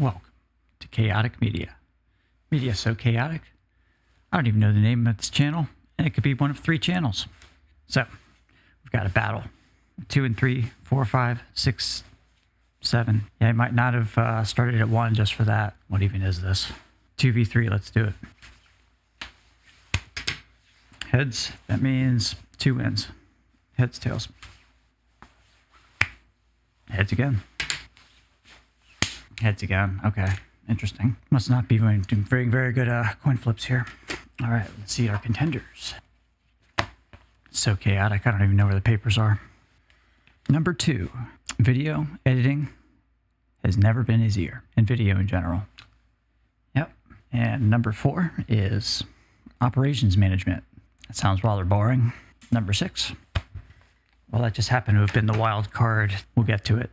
Welcome to Chaotic Media. Media so chaotic, I don't even know the name of this channel, and it could be one of 3 channels. So, we've got a battle. 2 and 3, 4, 5, 6, 7. Yeah, I might not have started at 1 just for that. What even is this? 2v3, let's do it. Heads, that means 2 wins. Heads, tails. Heads again. Heads again. Okay, interesting. Must not be doing very good coin flips here. All right, let's see our contenders. So chaotic, I don't even know where the papers are. Number 2, video editing has never been easier, and video in general. Yep. And number 4 is operations management. That sounds rather boring. Number 6. Well, that just happened to have been the wild card. We'll get to it.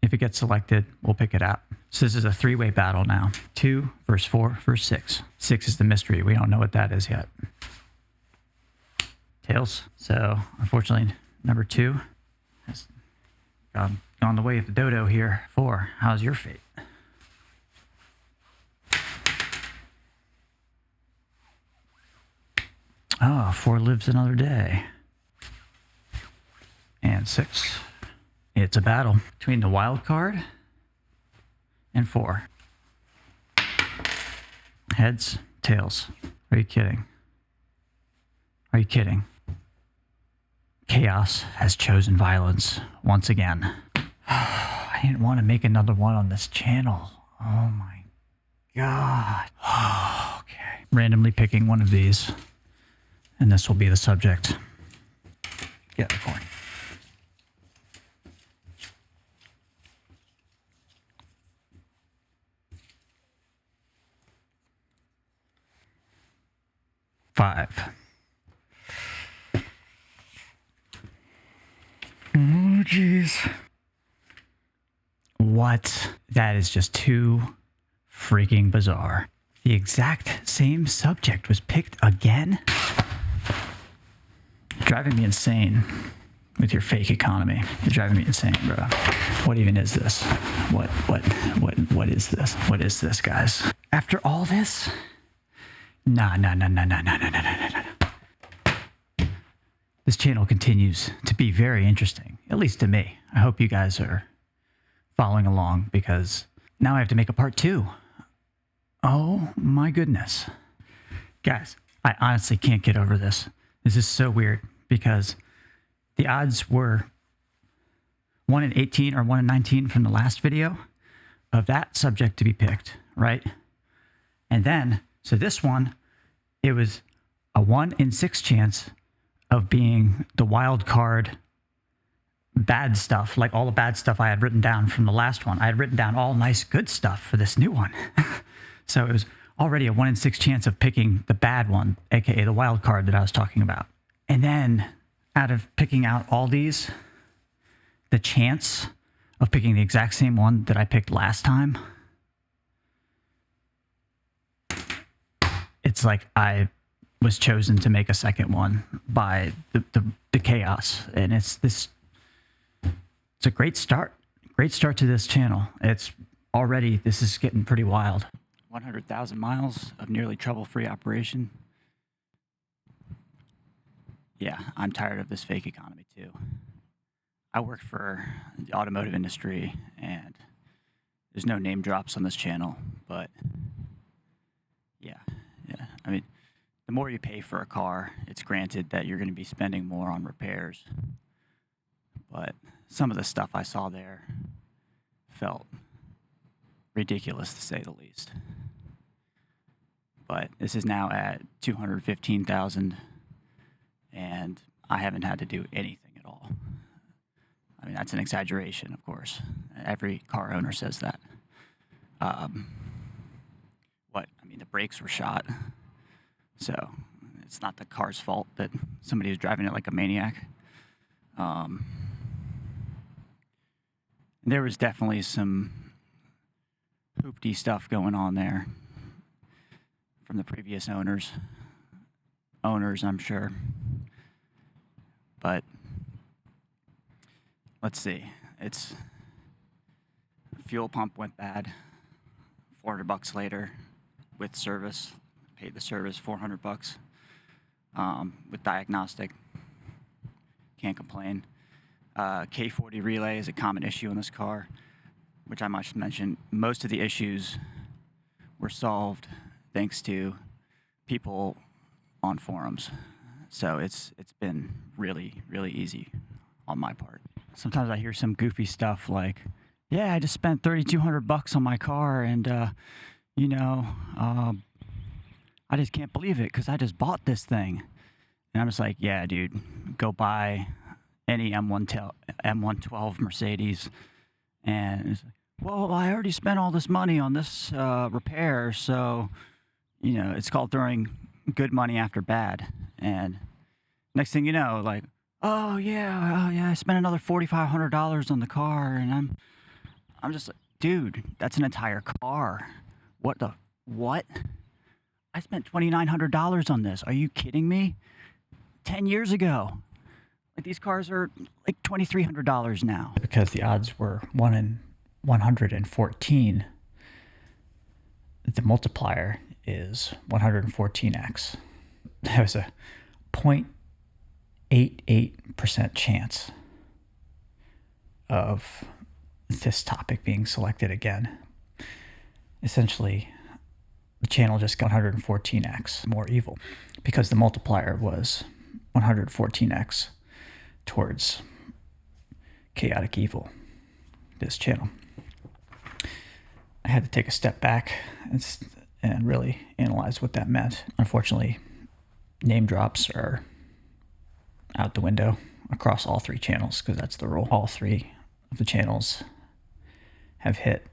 If it gets selected, we'll pick it out. So this is a 3-way battle now. 2 versus 4 versus 6. 6 is the mystery. We don't know what that is yet. Tails. So unfortunately, number 2 has gone the way of the dodo here. 4, how's your fate? Oh, 4 lives another day. And 6. It's a battle between the wild card and 4. Heads, tails. Are you kidding? Are you kidding? Chaos has chosen violence once again. I didn't want to make another one on this channel. Oh my god. Okay. Randomly picking one of these, and this will be the subject. Get the coin. Five. Oh, jeez. What? That is just too freaking bizarre. The exact same subject was picked again? You're driving me insane with your fake economy. You're driving me insane, bro. What even is this? What is this? What is this, guys? After all this? No. This channel continues to be very interesting, at least to me. I hope you guys are following along, because now I have to make a part 2. Oh my goodness. Guys, I honestly can't get over this. This is so weird, because the odds were 1 in 18 or 1 in 19 from the last video of that subject to be picked, right? And then, so this one, it was a 1 in 6 chance of being the wild card bad stuff, like all the bad stuff I had written down from the last one. I had written down all nice good stuff for this new one. So it was already a 1 in 6 chance of picking the bad one, aka the wild card that I was talking about. And then out of picking out all these, the chance of picking the exact same one that I picked last time, it's like I was chosen to make a second one by the chaos. And it's a great start. Great start to this channel. It's already, this is getting pretty wild. 100,000 miles of nearly trouble-free operation. Yeah, I'm tired of this fake economy too. I work for the automotive industry, and there's no name drops on this channel, but yeah. I mean, the more you pay for a car, it's granted that you're going to be spending more on repairs. But some of the stuff I saw there felt ridiculous, to say the least. But this is now at 215,000, and I haven't had to do anything at all. I mean, that's an exaggeration, of course. Every car owner says that. I mean, the brakes were shot. So it's not the car's fault that somebody was driving it like a maniac. There was definitely some hoopty stuff going on there from the previous owners, I'm sure. But let's see. It's fuel pump went bad. $400 later with service. Paid the service $400 with diagnostic. Can't complain. K40 relay is a common issue in this car, which I must mention. Most of the issues were solved thanks to people on forums. So it's been really, really easy on my part. Sometimes I hear some goofy stuff like, yeah, I just spent $3,200 on my car and, I just can't believe it because I just bought this thing. And I'm just like, yeah, dude, go buy any M112 Mercedes. And it's like, well, I already spent all this money on this repair, so, it's called throwing good money after bad. And next thing you know, like, oh yeah, I spent another $4,500 on the car, and I'm just like, dude, that's an entire car. What? I spent $2,900 on this. Are you kidding me? 10 years ago. Like, these cars are like $2,300 now. Because the odds were 1 in 114, the multiplier is 114x. That was a 0.88% chance of this topic being selected again. Essentially, the channel just got 114x more evil because the multiplier was 114x towards chaotic evil, this channel. I had to take a step back and really analyze what that meant. Unfortunately, name drops are out the window across all three channels because that's the rule. All three of the channels have hit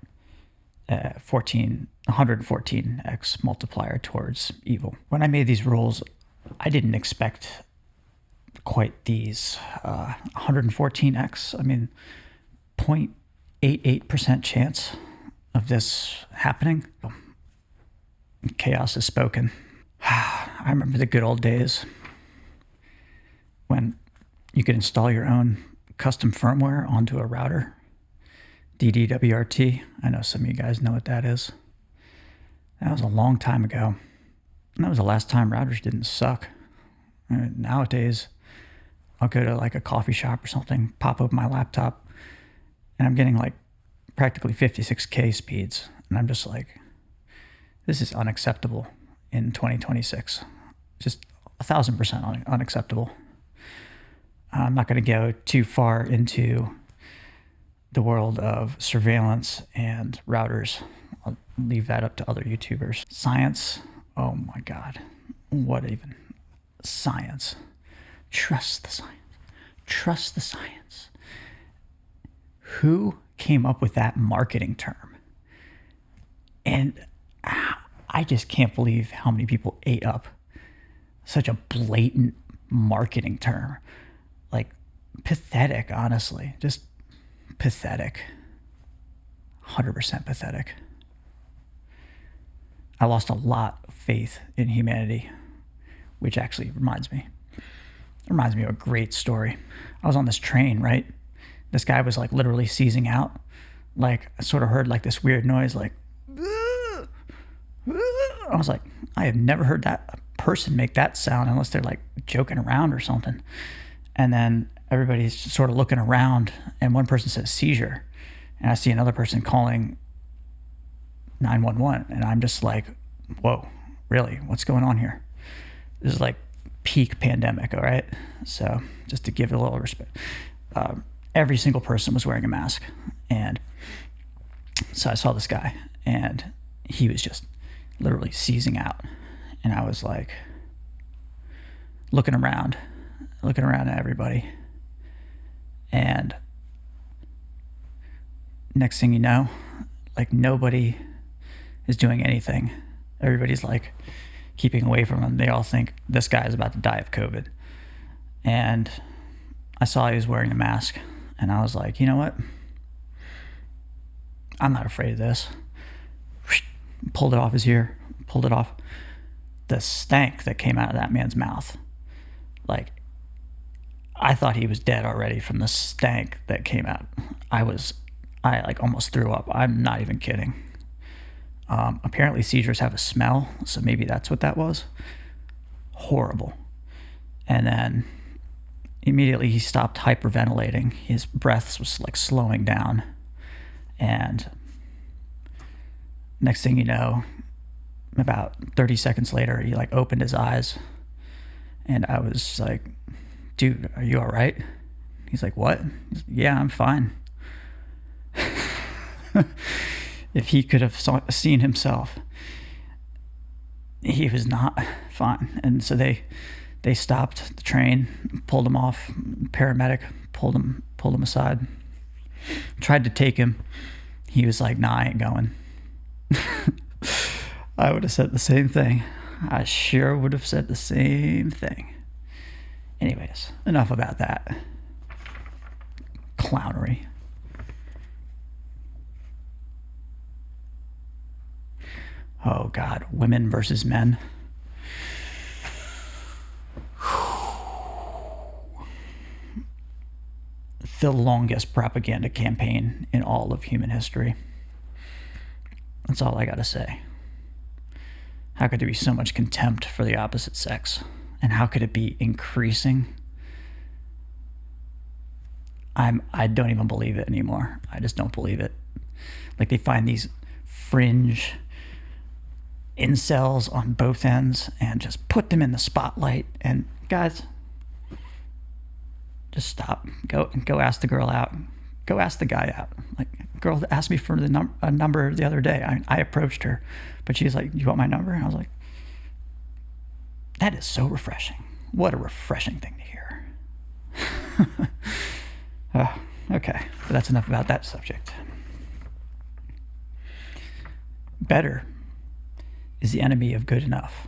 114x multiplier towards evil. When I made these rules, I didn't expect quite these 114x. I mean, 0.88% chance of this happening. Chaos has spoken. I remember the good old days when you could install your own custom firmware onto a router. DDWRT. I know some of you guys know what that is. That was a long time ago. And that was the last time routers didn't suck. Nowadays, I'll go to like a coffee shop or something, pop open my laptop, and I'm getting like practically 56K speeds. And I'm just like, this is unacceptable in 2026. Just 1,000% unacceptable. I'm not going to go too far into the world of surveillance and routers. I'll leave that up to other YouTubers. Science, oh my God. What even? Science. Trust the science. Trust the science. Who came up with that marketing term? And I just can't believe how many people ate up such a blatant marketing term. Like, pathetic, honestly. Just pathetic. 100% pathetic. I lost a lot of faith in humanity, which actually reminds me of a great story. I was on this train, right? This guy was like literally seizing out. Like, I sort of heard like this weird noise, like, I was like, I have never heard that person make that sound unless they're like joking around or something. And then everybody's sort of looking around, and one person says seizure, and I see another person calling 911, and I'm just like, whoa, really? What's going on here? This is like peak pandemic, all right? So just to give it a little respect, every single person was wearing a mask, and so I saw this guy, and he was just literally seizing out, and I was like looking around at everybody, and next thing you know, like, nobody is doing anything. Everybody's like keeping away from him. They all think this guy is about to die of COVID. And I saw he was wearing a mask, and I was like, you know what? I'm not afraid of this. Pulled it off his ear, pulled it off. The stank that came out of that man's mouth, like, I thought he was dead already from the stank that came out. I like almost threw up. I'm not even kidding. Apparently seizures have a smell, so maybe that's what that was. Horrible. And then immediately he stopped hyperventilating. His breath was like slowing down. And next thing you know, about 30 seconds later, he like opened his eyes. And I was like, dude, are you all right? He's like, what? He's like, yeah, I'm fine. If he could have seen himself, he was not fine. And so they stopped the train, pulled him off. Paramedic pulled him aside, tried to take him. He was like, nah, I ain't going. I would have said the same thing. I sure would have said the same thing. Anyways, enough about that clownery. Oh God, women versus men. The longest propaganda campaign in all of human history. That's all I gotta say. How could there be so much contempt for the opposite sex? And how could it be increasing? I don't even believe it anymore. I just don't believe it. Like they find these fringe incels on both ends and just put them in the spotlight. And guys, just stop. Go ask the girl out. Go ask the guy out. Like, girl asked me for a number the other day. I approached her, but she's like, "You want my number?" And I was like, that is so refreshing. What a refreshing thing to hear. Okay, but that's enough about that subject. Better is the enemy of good enough.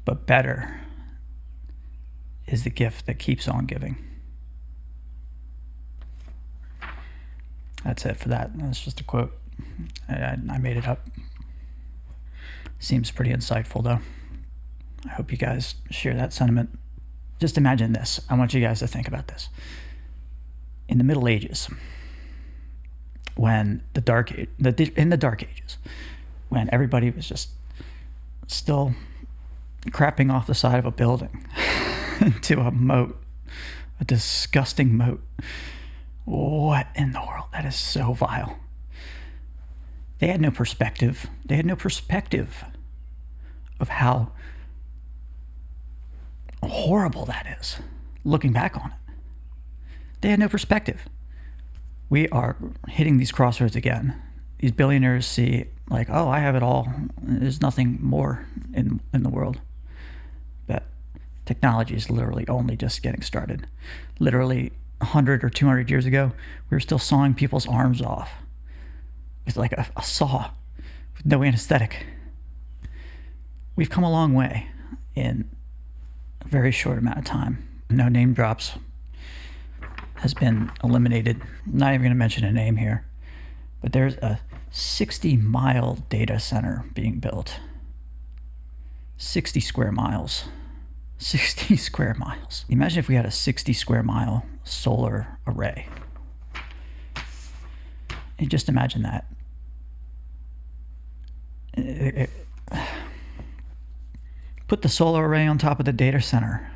But better is the gift that keeps on giving. That's it for that. That's just a quote. I made it up. Seems pretty insightful, though. I hope you guys share that sentiment. Just imagine this. I want you guys to think about this. In the Middle Ages, when in the Dark Ages, when everybody was just still crapping off the side of a building into a moat, a disgusting moat. What in the world? That is so vile. They had no perspective. They had no perspective of how horrible that is, looking back on it. They had no perspective. We are hitting these crossroads again. These billionaires see, like, oh, I have it all. There's nothing more in the world. But technology is literally only just getting started. Literally 100 or 200 years ago, we were still sawing people's arms off with like a saw with no anesthetic. We've come a long way in a very short amount of time. No name drops has been eliminated. I'm not even going to mention a name here, but there's a 60-mile data center being built. 60 square miles. 60 square miles. Imagine if we had a 60 square mile solar array. And just imagine that. Put the solar array on top of the data center.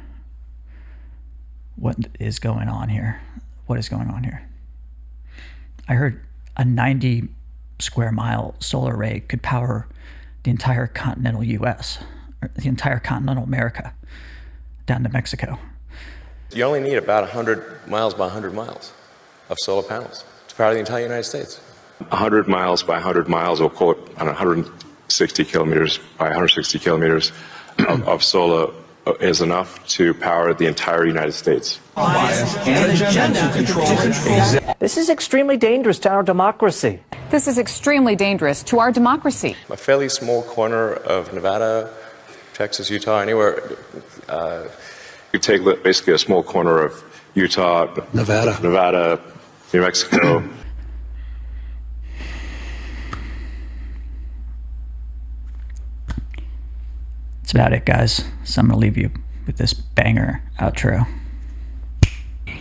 What is going on here? What is going on here? I heard a 90 square mile solar array could power the entire continental US, or the entire continental America, down to Mexico. You only need about 100 miles by 100 miles of solar panels to power the entire United States. 100 miles by 100 miles, or call it 160 kilometers by 160 kilometers of solar is enough to power the entire United States. This is extremely dangerous to our democracy. This is extremely dangerous to our democracy. A fairly small corner of Nevada, Texas, Utah, anywhere. You take basically a small corner of Utah, Nevada, New Mexico. That's about it, guys. So I'm going to leave you with this banger outro.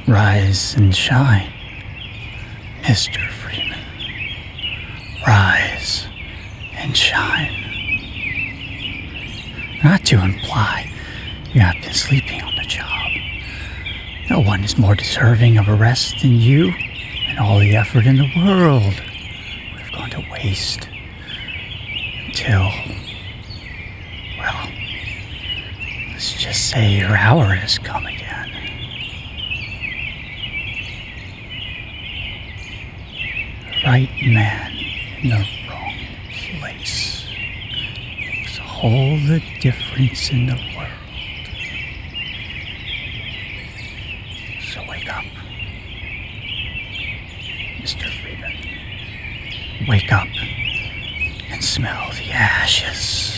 Rise and shine, Mr. Freeman. Rise sunshine. Not to imply you have been sleeping on the job. No one is more deserving of a rest than you, and all the effort in the world would have gone to waste until, well, let's just say your hour has come again. The right man in the wrong place makes all the difference in the world. So wake up, Mr. Freeman. Wake up and smell the ashes.